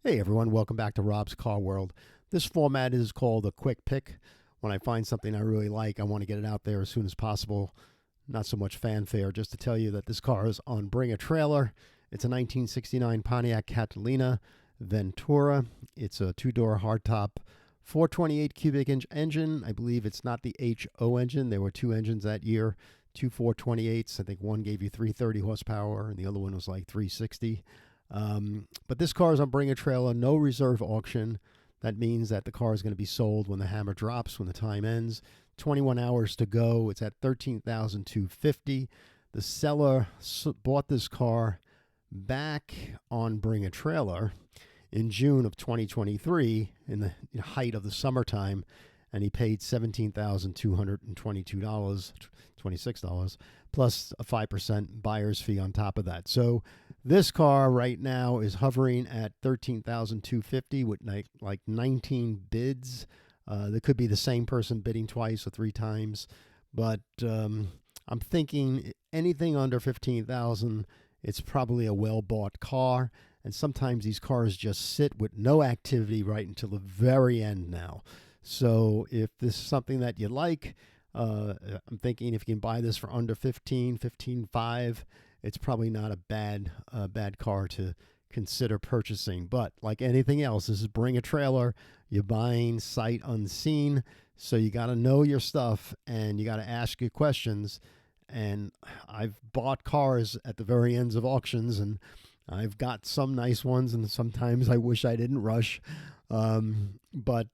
Hey everyone, welcome back to Rob's Car World. This format is called a quick pick. When I find something I really like, I want to get it out there as soon as possible. Not so much fanfare, just to tell you that this car is on Bring a Trailer. It's a 1969 Pontiac Catalina Ventura. It's a two-door hardtop 428 cubic inch engine. I believe it's not the HO engine. There were two engines that year, two 428s. I think one gave you 330 horsepower and the other one was like 360. But this car is on Bring a Trailer, no reserve auction. That means that the car is going to be sold when the hammer drops, when the time ends. 21 hours to go. It's at $13,250. The seller bought this car back on Bring a Trailer in June of 2023, in the height of the summertime, and he paid $17,222, $26, plus a 5% buyer's fee on top of that. So this car right now is hovering at $13,250 with like 19 bids. There could be the same person bidding twice or three times, but I'm thinking anything under 15,000, it's probably a well-bought car. And sometimes these cars just sit with no activity right until the very end now. So if this is something that you like, I'm thinking if you can buy this for under 15.5, it's probably not a bad car to consider purchasing. But like anything else, this is Bring a Trailer. You're buying sight unseen, so you got to know your stuff and you got to ask your questions. And I've bought cars at the very ends of auctions, and I've got some nice ones, and sometimes I wish I didn't rush. But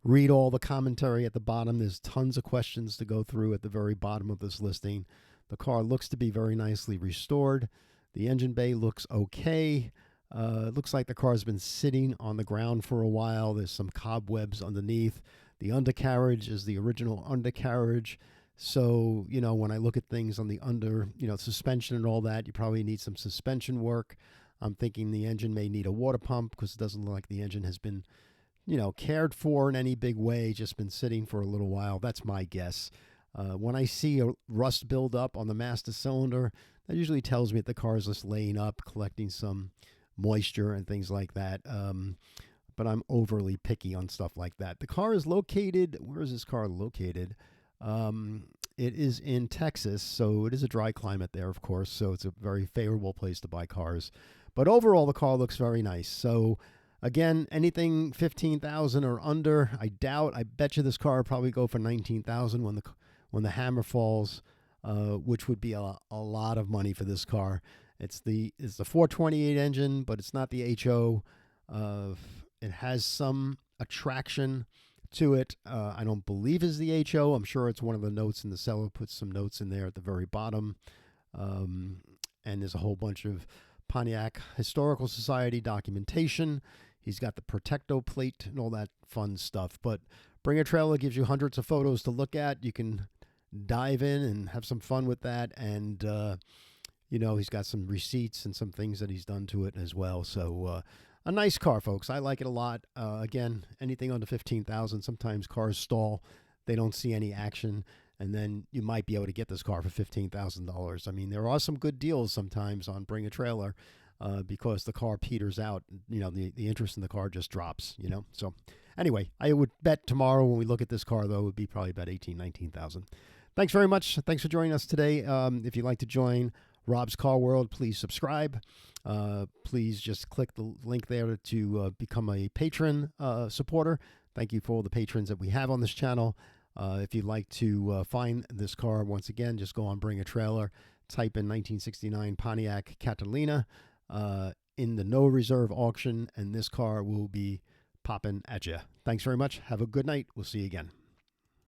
read all the commentary at the bottom. There's tons of questions to go through at the very bottom of this listing. The car looks to be very nicely restored. The engine bay looks okay. It looks like the car's been sitting on the ground for a while. There's some cobwebs underneath. The undercarriage is the original undercarriage. So, when I look at things on the suspension and all that, you probably need some suspension work. I'm thinking the engine may need a water pump because it doesn't look like the engine has been, cared for in any big way, just been sitting for a little while. That's my guess. When I see a rust build up on the master cylinder, that usually tells me that the car is just laying up, collecting some moisture and things like that. But I'm overly picky on stuff like that. The car is located, where is this car located? It is in Texas, so it is a dry climate there, of course, so it's a very favorable place to buy cars. But overall, the car looks very nice. So again, anything 15,000 or under, I doubt. I bet you this car will probably go for 19,000 when the hammer falls, which would be a lot of money for this car. It's the 428 engine, but it's not the HO. It has some attraction to it. I don't believe is the HO. I'm sure it's one of the notes, and the seller puts some notes in there at the very bottom. And there's a whole bunch of Pontiac Historical Society documentation. He's got the Protecto plate and all that fun stuff. But Bring a Trailer gives you hundreds of photos to look at. You can dive in and have some fun with that. And, he's got some receipts and some things that he's done to it as well. So, a nice car, folks. I like it a lot. Again, anything under 15,000. Sometimes cars stall; they don't see any action, and then you might be able to get this car for $15,000. I mean, there are some good deals sometimes on Bring a Trailer because the car peters out. The interest in the car just drops. So anyway, I would bet tomorrow when we look at this car, though, it would be probably about 19,000. Thanks very much. Thanks for joining us today. If you'd like to join Rob's Car World, please subscribe. Please just click the link there to become a patron supporter. Thank you for all the patrons that we have on this channel. If you'd like to find this car, once again, just go on Bring a Trailer, type in 1969 Pontiac Catalina in the no reserve auction, and this car will be popping at you. Thanks very much. Have a good night. We'll see you again.